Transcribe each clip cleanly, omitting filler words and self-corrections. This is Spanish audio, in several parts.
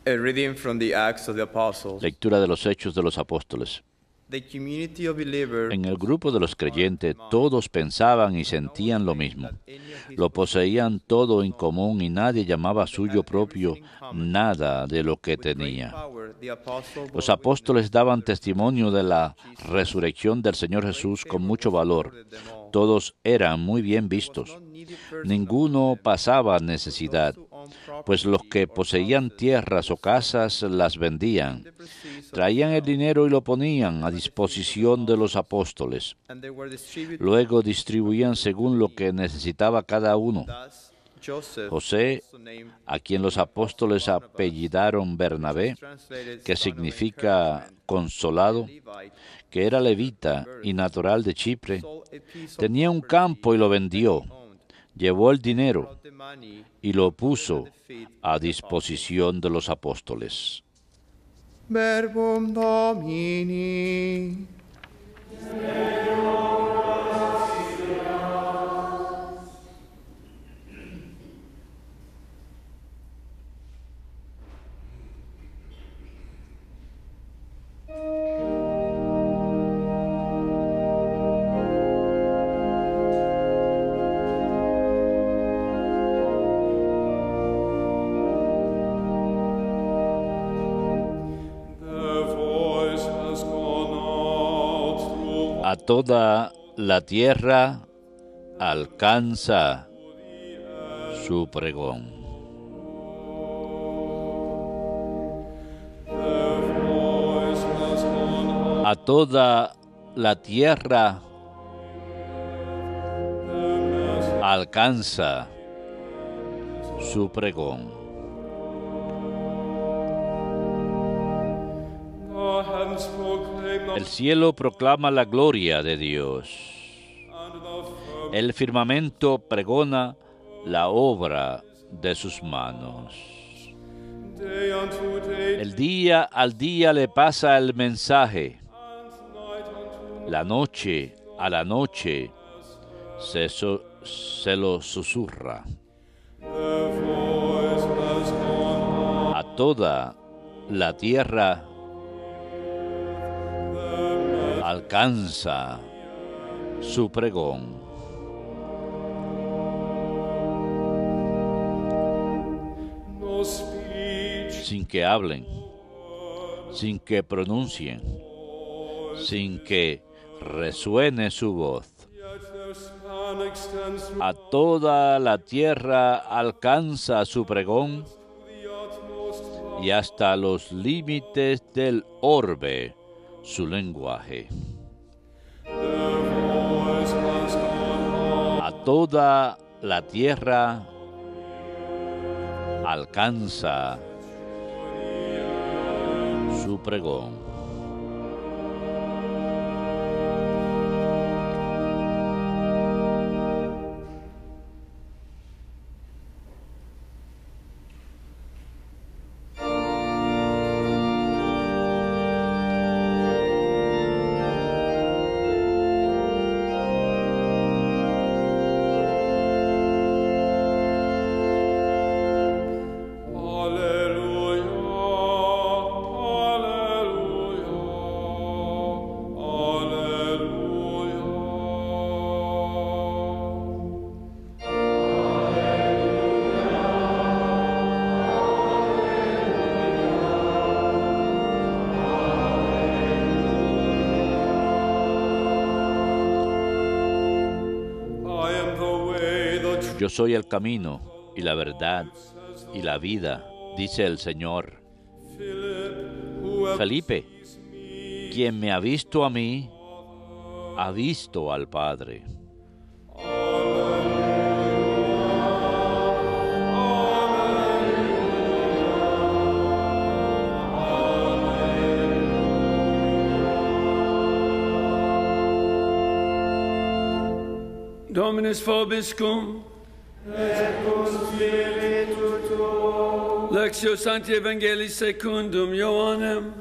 A reading from the Acts of the Apostles. Lectura de los Hechos de los Apóstoles. The community of believers. En el grupo de los creyentes todos pensaban y sentían lo mismo. Lo poseían todo en común y nadie llamaba suyo propio nada de lo que tenía. Los apóstoles daban testimonio de la resurrección del Señor Jesús con mucho valor. Todos eran muy bien vistos. Ninguno pasaba necesidad, pues los que poseían tierras o casas las vendían. Traían el dinero y lo ponían a disposición de los apóstoles. Luego distribuían según lo que necesitaba cada uno. José, a quien los apóstoles apellidaron Bernabé, que significa consolado, que era levita y natural de Chipre, tenía un campo y lo vendió. Llevó el dinero y lo puso a disposición de los apóstoles. Verbum Domini. A toda la tierra alcanza su pregón. A toda la tierra alcanza su pregón. El cielo proclama la gloria de Dios. El firmamento pregona la obra de sus manos. El día al día le pasa el mensaje. La noche a la noche se lo susurra. A toda la tierra alcanza su pregón. Sin que hablen, sin que pronuncien, sin que resuene su voz. A toda la tierra alcanza su pregón y hasta los límites del orbe su lenguaje. A toda la tierra alcanza su pregón. Yo soy el camino y la verdad y la vida, dice el Señor. Felipe, quien me ha visto a mí, ha visto al Padre. Dominus vobiscum. Et cum spiritu tuo. Lectio Sancti Evangelii secundum Ioannem.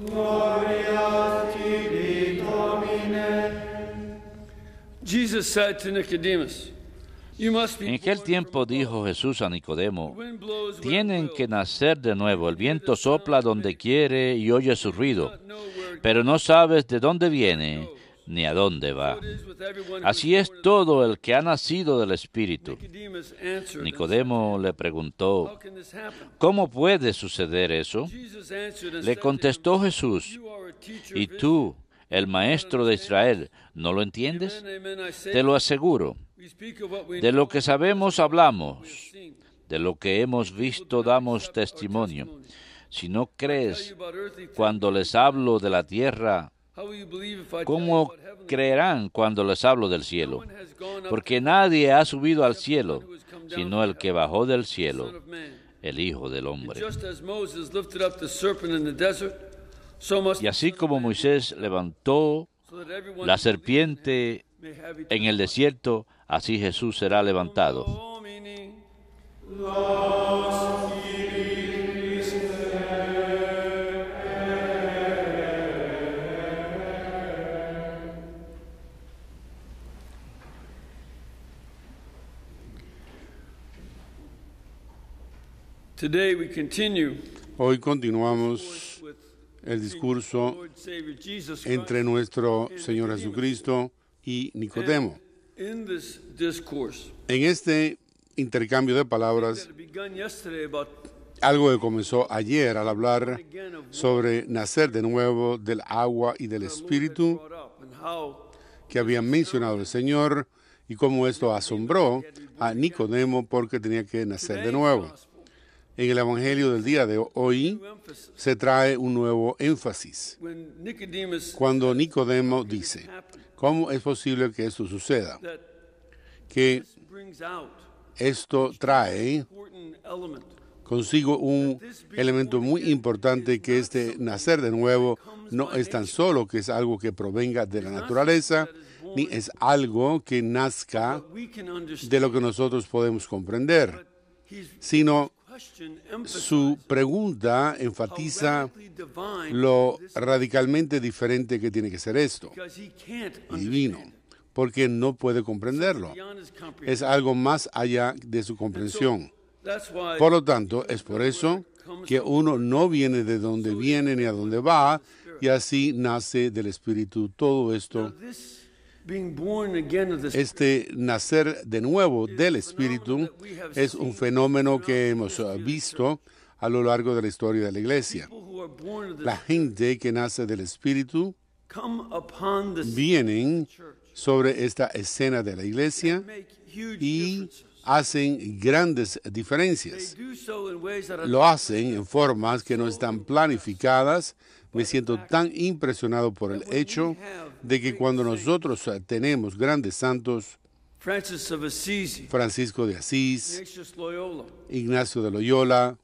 Gloria tibi, Domine. Jesus said to Nicodemus, You must be En aquel born tiempo from dijo above. Jesús a The Nicodemo, wind blows where it tienen will. que nacer de nuevo. El viento sopla donde quiere y oye su ruido, pero no sabes de dónde viene ni a dónde va. So it is with everyone who Así is es born of todo el que ha nacido del Espíritu. Nicodemus answered and Nicodemo le said, How preguntó, can this happen? ¿cómo puede suceder eso? Jesus answered and Le said to contestó him, Jesús, You are a teacher ¿y of tú, el maestro de Israel, no lo entiendes? Israel. Amen, amen, I say Te lo aseguro, we speak of what we de know, lo que sabemos hablamos, we have seen. de lo que hemos visto damos testimonio. Si no Tell crees you about earthly things. cuando les hablo de la tierra, How will you believe if I tell you ¿cómo about heavenly creerán cuando les hablo del things? No cielo? one has gone up Porque to nadie ha subido al cielo, who has come down sino from el que heaven, bajó del the Son cielo, of Man. el Hijo del And Hombre. just as Moses lifted up the serpent in the desert, so must Y the así Son of como Man be Moisés levantó so that everyone la who believes in him serpiente may have en eternal el life. desierto, así Jesús será levantado. Domini. Today we continue Hoy continuamos with el discurso Lord Savior Jesus Christ. entre nuestro Señor Jesucristo y Nicodemo. In this discourse En este intercambio de palabras, that begun yesterday about algo que comenzó ayer al hablar again of sobre nacer de nuevo del agua y del what the Lord had Espíritu, brought up and how que había mencionado el Señor, y cómo esto asombró a Nicodemo porque tenía que nacer de nuevo. En el Evangelio del día de hoy new emphasis. se trae un nuevo énfasis. When Nicodemus Cuando Nicodemo dice, happened, ¿cómo es posible que esto suceda? that Que brings out esto trae important element. consigo un elemento muy importante, que este nacer de nuevo no es tan solo que es algo que provenga de la naturaleza, ni es algo que nazca We can understand. de lo que nosotros podemos comprender, His sino question su emphasizes pregunta how enfatiza radically divine lo this is, radicalmente diferente que tiene que ser esto, because he can't y divino, understand it. porque no puede comprenderlo. Beyond his Es comprehension. algo más allá de su comprensión. That's why Por lo tanto, es por eso que uno no viene de donde viene ni a donde va, y así nace del Espíritu todo esto. this being born again of this Este nacer de nuevo del Espíritu es un fenómeno que hemos visto a lo largo de la historia de la Iglesia. people who are born of this La gente que nace del Espíritu come upon the vienen church sobre esta escena de la Iglesia make huge y differences. hacen grandes They diferencias. do so in ways that are Lo hacen en formas que no están planificadas. Me siento tan impresionado por el hecho de que cuando nosotros tenemos grandes santos, Francis of Assisi, Francisco de Asís, Ignatius Loyola, Ignacio de Loyola,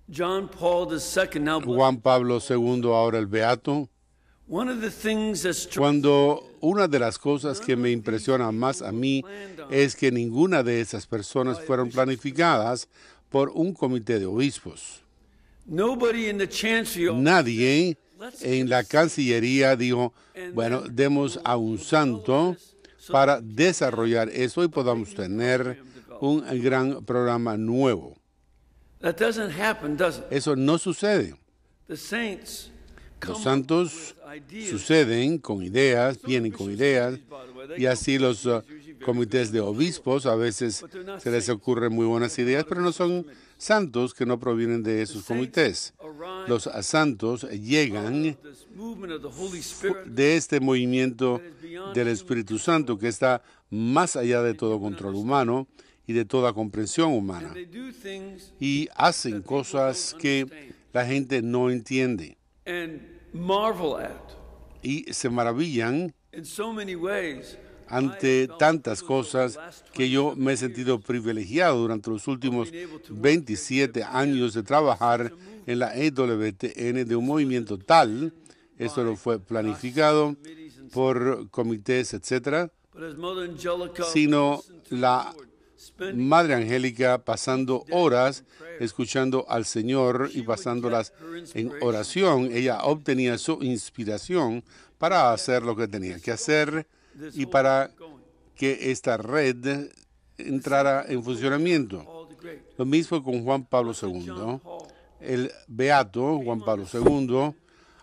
John Paul II, now blessed. Juan Pablo II, ahora el Beato, One of the things that struck cuando una de las cosas que me impresiona más a mí es que ninguna de esas personas fueron planificadas por un comité de obispos. nobody in the chancery Nadie en la Cancillería dijo, bueno, demos a un santo para desarrollar eso y podamos tener un gran programa nuevo. that doesn't happen, does it? Eso no sucede. The saints Los come santos up with ideas. suceden con ideas, vienen con ideas, y así los comités de obispos a veces se les ocurren muy buenas ideas, pero no son santos que no provienen de esos comités. Los santos llegan This movement of the Holy Spirit de este movimiento del Espíritu Santo que está más allá de todo control humano y de toda comprensión humana, they do things y hacen cosas que la gente no entiende and marvel at y se maravillan in so many ways. ante tantas cosas que yo me he sentido privilegiado durante los últimos 27 años de trabajar en la EWTN de un movimiento tal. Esto no fue planificado por comités, etcétera, But as Mother Angelica sino listened to la the Lord, spending Madre Angélica pasando horas escuchando al Señor y pasándolas en oración. Ella obtenía su inspiración para hacer lo que tenía que hacer y para que esta red entrara en funcionamiento. Paul the Great. Lo mismo con Juan Pablo II. John Paul. El beato Juan Pablo II,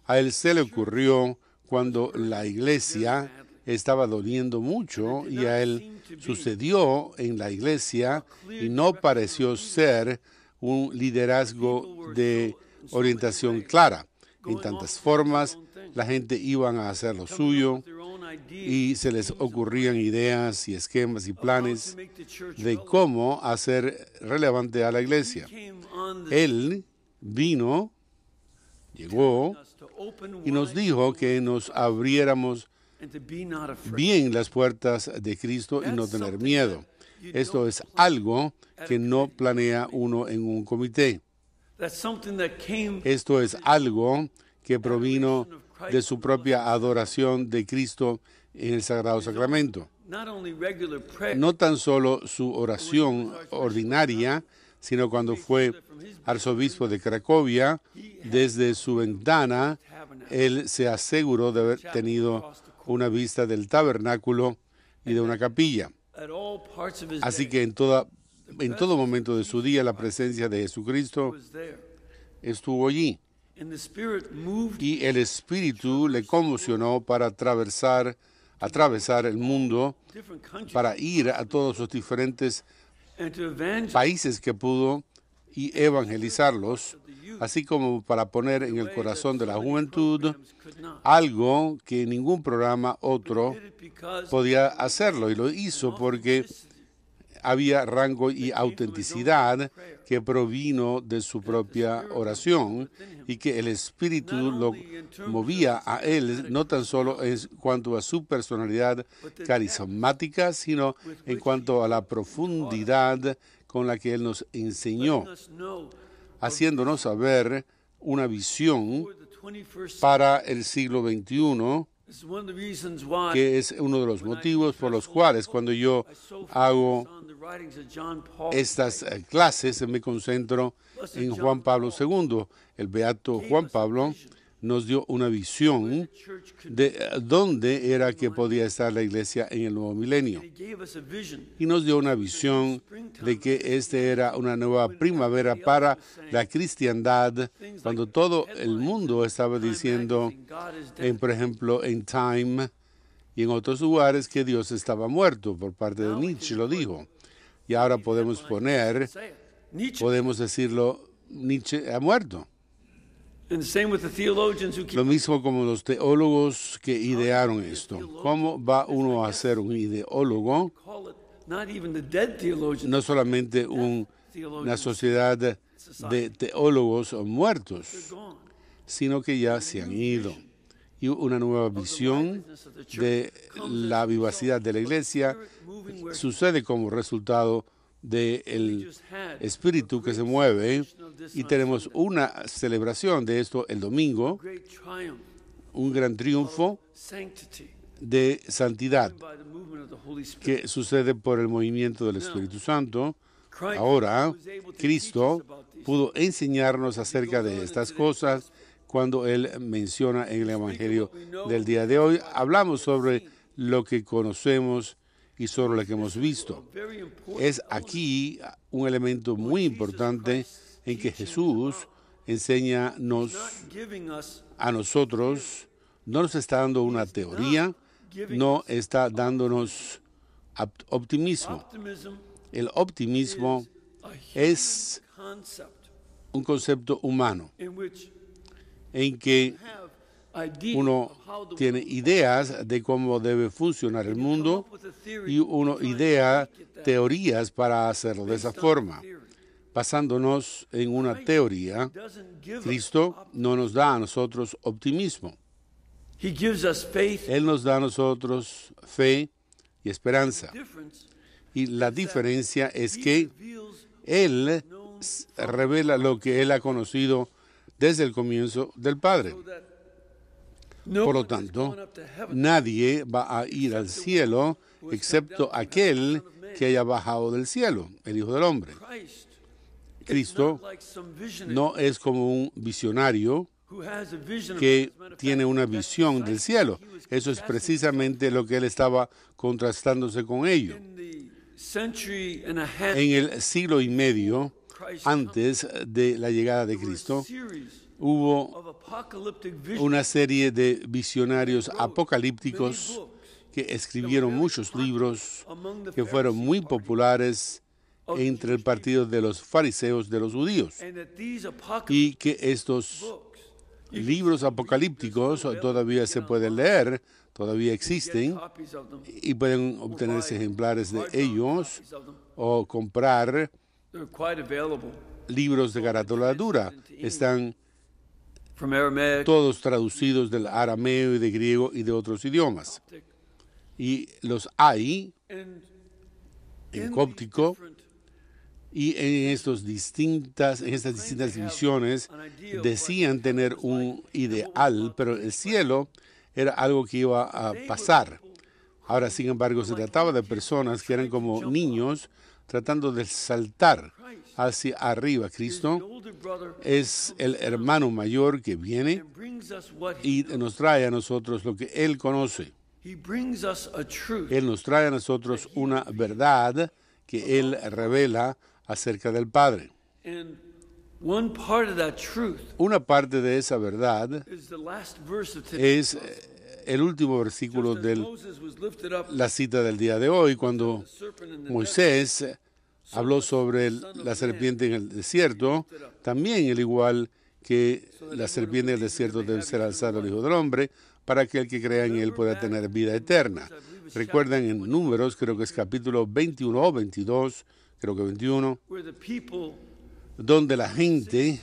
a él se le ocurrió cuando la iglesia estaba doliendo mucho y a él sucedió en la iglesia y no pareció ser un liderazgo de orientación clara. En tantas formas, la gente iban a hacer lo suyo y se les ocurrían ideas y esquemas y planes de cómo hacer relevante a la iglesia. Él llegó y nos dijo que nos abriéramos bien las puertas de Cristo y no tener miedo. Esto es algo que no planea uno en un comité. Esto es algo que provino de su propia adoración de Cristo en el Sagrado Sacramento. No tan solo su oración ordinaria, sino cuando fue arzobispo de Cracovia, desde su ventana, él se aseguró de haber tenido una vista del tabernáculo y de una capilla. Así que en todo momento de su día la presencia de Jesucristo estuvo allí. Y el Espíritu le conmocionó para atravesar el mundo, para ir a todos los diferentes países que pudo y evangelizarlos, así como para poner en el corazón de la juventud algo que ningún programa otro podía hacerlo. Y lo hizo porque había rango y autenticidad que provino de su propia oración y que el Espíritu lo movía a él, no tan solo en cuanto a su personalidad carismática, sino en cuanto a la profundidad con la que él nos enseñó, haciéndonos saber una visión para el siglo XXI, que es uno de los motivos por los cuales cuando yo hago estas clases me concentro en Juan Pablo II. El beato Juan Pablo nos dio una visión de dónde era que podía estar la iglesia en el nuevo milenio. Y nos dio una visión de que era una nueva primavera para la cristiandad, cuando todo el mundo estaba diciendo, por ejemplo, en Time y en otros lugares, que Dios estaba muerto. Por parte de Nietzsche lo dijo. Y ahora podemos decirlo, Nietzsche ha muerto. Lo mismo como los teólogos que idearon esto. ¿Cómo va uno a ser un ideólogo? No solamente una sociedad de teólogos muertos, sino que ya se han ido. Y una nueva visión de la vivacidad de la iglesia sucede como resultado del espíritu que se mueve, y tenemos una celebración de esto el domingo, un gran triunfo de santidad que sucede por el movimiento del Espíritu Santo. Ahora, Cristo pudo enseñarnos acerca de estas cosas cuando Él menciona en el Evangelio del día de hoy. Hablamos sobre lo que conocemos y sobre lo que hemos visto. Es aquí un elemento muy importante en que Jesús enseña a nosotros, no nos está dando una teoría, no está dándonos optimismo. El optimismo es un concepto humano en que uno tiene ideas de cómo debe funcionar el mundo y uno idea teorías para hacerlo de esa forma. Basándonos en una teoría, Cristo no nos da a nosotros optimismo. Él nos da a nosotros fe y esperanza. Y la diferencia es que Él revela lo que Él ha conocido desde el comienzo del Padre. Por lo tanto, nadie va a ir al cielo excepto aquel que haya bajado del cielo, el Hijo del Hombre. Cristo no es como un visionario que tiene una visión del cielo. Eso es precisamente lo que él estaba contrastándose con ello. century and a half En el siglo y medio Christ antes de la llegada de there were a Cristo, series hubo of apocalyptic visions, una serie de visionarios many apocalípticos books que escribieron muchos libros among the que fueron Pharisee muy party. populares entre el partido de los fariseos de los judíos, And that these apocalyptic y que estos books libros apocalípticos todavía se pueden leer, todavía existen, copies of them, y pueden obtenerse ejemplares de ellos o comprar they're quite available libros de carátula dura. Están from Aramaic, todos traducidos del arameo y de griego y de otros idiomas. Y los hay and en in cóptico, these different y en estas distintas divisiones decían tener un ideal, pero el cielo era algo que iba a pasar. Ahora, sin embargo, se trataba de personas que eran como niños tratando de saltar hacia arriba. the Cristo older brother es el hermano mayor que viene and brings us what y nos trae a nosotros lo que Él conoce. he brings us a truth Él nos trae a nosotros una verdad que Él revela acerca del Padre. and one part of that truth Una parte de esa verdad is the last verse of today. es el último versículo Just as de Moses was lifted up la cita del día de hoy, cuando the serpent in the Moisés habló sobre la serpiente en el desierto. También, al igual que la serpiente en el desierto, debe ser alzado el Hijo del Hombre, para que el que crea en él pueda tener vida eterna. Recuerdan en Números, creo que es capítulo 21 o 22, creo que 21, where the people donde la gente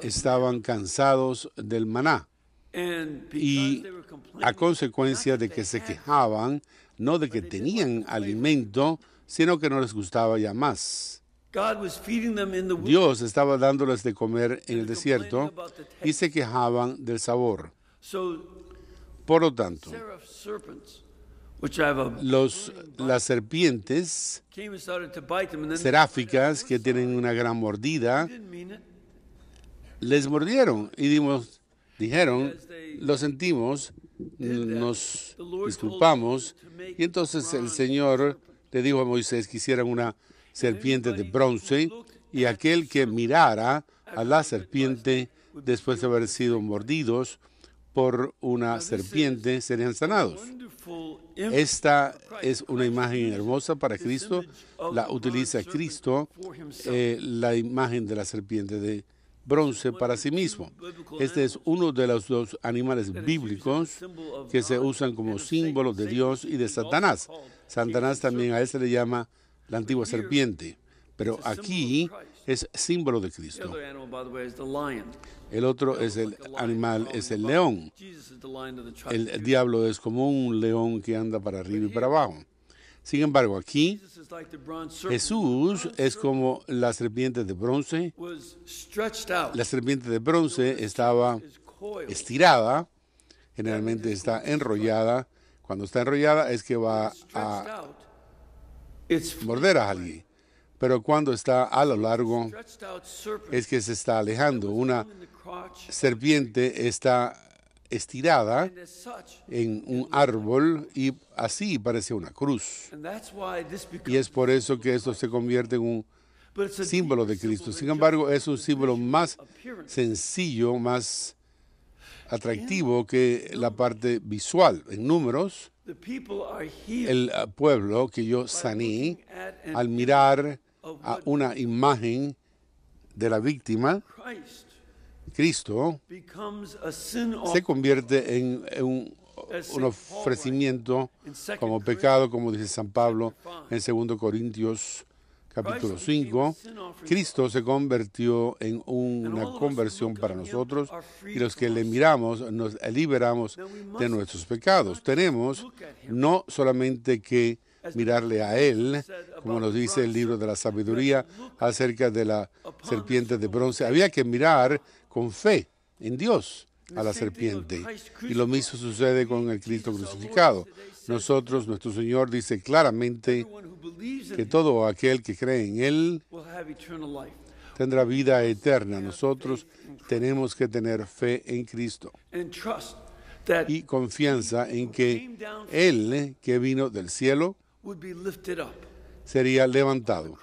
estaban cansados del maná. and because Y they were complaining, a consecuencia de que se quejaban, no de que tenían alimento, sino que no les gustaba ya más. God was feeding them in the wilderness. Dios estaba dándoles de comer en el desierto y se quejaban del sabor. So Por lo tanto, seraph serpents, which have a las serpientes came and started to bite them, and then seráficas que tienen una gran mordida, they didn't mean it. les mordieron y dijeron, lo sentimos, nos disculpamos. Y entonces el Señor le dijo a Moisés que hicieran una serpiente de bronce, y aquel que mirara a la serpiente después de haber sido mordidos por una serpiente serían sanados. Wonderful Esta es una imagen hermosa para Cristo. La utiliza Cristo, la imagen de la serpiente de bronce para sí mismo. Este es uno de los dos animales bíblicos que se usan como símbolo de Dios y de Satanás. Satanás también a él se le llama la antigua serpiente, pero aquí es símbolo de The Cristo. other animal, by the way, is the lion. El otro es el animal, es el león. Jesus is the lion of the tribe. El diablo es como un león que anda para arriba y para abajo. Sin embargo, aquí Jesus is like the bronze serpent. Jesús es como la serpiente de bronce. Was stretched out. La serpiente de bronce estaba Is coiled. estirada, generalmente está enrollada. Cuando está enrollada es que va Stretched a out. It's morder a alguien. Pero cuando está a lo largo stretched out serpent. es que se está alejando. Una In the crotch. serpiente está estirada And as such, en un árbol y así parece una cruz. and that's why this Y becomes. es por eso que esto se convierte en un But it's a símbolo de deeper Cristo. symbol Sin than embargo, just es un símbolo más appearance. sencillo, más atractivo que la parte visual. En Números, The people are healed el pueblo que yo sané, at an al mirar a una imagen de la víctima, Christ Cristo, becomes a sin se offering. convierte en un ofrecimiento como pecado, como dice San Pablo en 2 Corintios capítulo 5. Cristo se convirtió en una conversión para nosotros, y los que le miramos nos liberamos de nuestros pecados. Tenemos no solamente que mirarle a Él, como nos dice el libro de la sabiduría acerca de la serpiente de bronce. Había que mirar con fe en Dios a la serpiente. Y lo mismo sucede con el Cristo crucificado. Nosotros, nuestro Señor dice claramente Everyone who believes in que him todo aquel que cree en Él will have eternal life. tendrá vida eterna. Nosotros tenemos que tener fe en Cristo And trust that y confianza en que Él, que vino del cielo, would be lifted up. sería levantado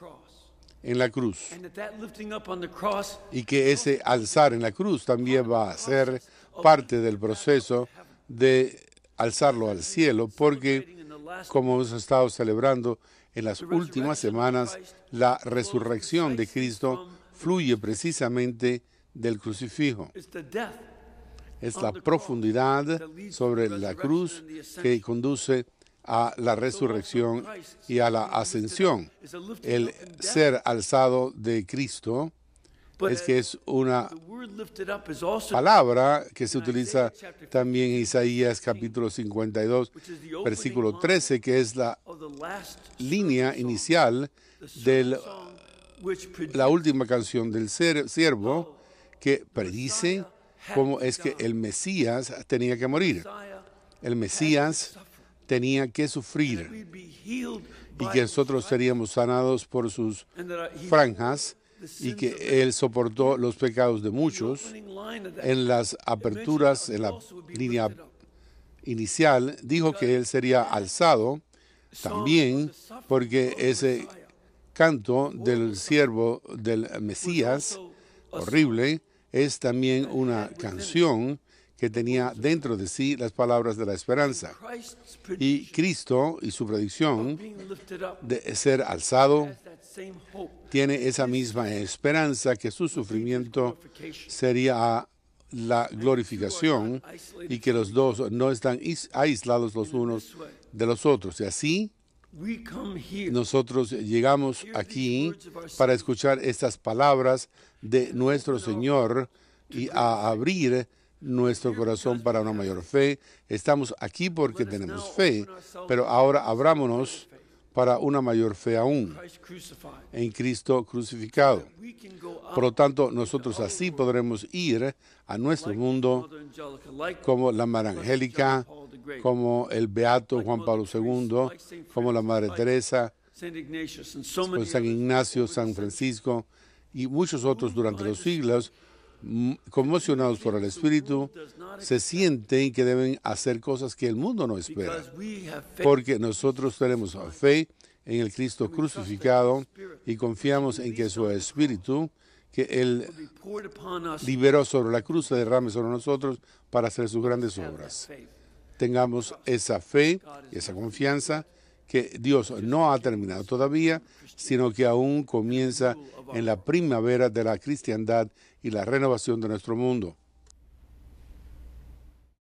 en la cruz. And that lifting up on the cross Y que ese alzar en la cruz también va a ser parte del proceso de alzarlo al cielo, porque como hemos estado celebrando en las últimas semanas, la resurrección de Cristo fluye precisamente del crucifijo. is the death. Es la profundidad sobre la cruz que conduce a la resurrección y a la ascensión. El ser alzado de Cristo es que es una The word lifted up is also palabra que se utiliza también en Isaías capítulo 52, versículo 13, que es la of the last línea inicial de which produced la última canción del siervo que predice cómo es que el Mesías tenía que morir. El Mesías tenía que sufrir we'd be healed y by que nosotros seríamos sanados por sus and that he franjas y que Él soportó los pecados de muchos. opening line of that En las aperturas, en la línea inicial, dijo que Él sería alzado también porque ese canto del siervo del Mesías, horrible, es también una canción que tenía dentro de sí las palabras de la esperanza. Christ's Y Cristo y su predicción being lifted up de ser alzado has that same hope. tiene esa misma esperanza que su sufrimiento sería la glorificación y que los dos no están aislados los unos de los otros. Y así We come here nosotros llegamos aquí para escuchar estas palabras de nuestro Señor y a abrir nuestro corazón para una mayor fe. Estamos aquí porque tenemos fe, pero ahora abrámonos para una mayor fe aún Christ crucified. en Cristo crucificado. We can go out Por lo tanto, nosotros así podremos ir a nuestro mundo Mother Angelica, like como la Madre Angélica, como el Beato Juan Pablo II, como la Madre Teresa, Saint Ignatius and so many pues San Ignacio, San Francisco y muchos otros durante los siglos, conmocionados por el Espíritu, se sienten que deben hacer cosas que el mundo no espera, because we have faith. porque nosotros tenemos fe en el Cristo crucificado y confiamos en que su Espíritu, que Él Be poured upon us. liberó sobre la cruz, se derrame sobre nosotros para hacer sus grandes obras. Faith. Tengamos esa fe y esa confianza que Dios no ha terminado todavía, sino que aún comienza en la primavera de la cristiandad y la renovación de nuestro mundo.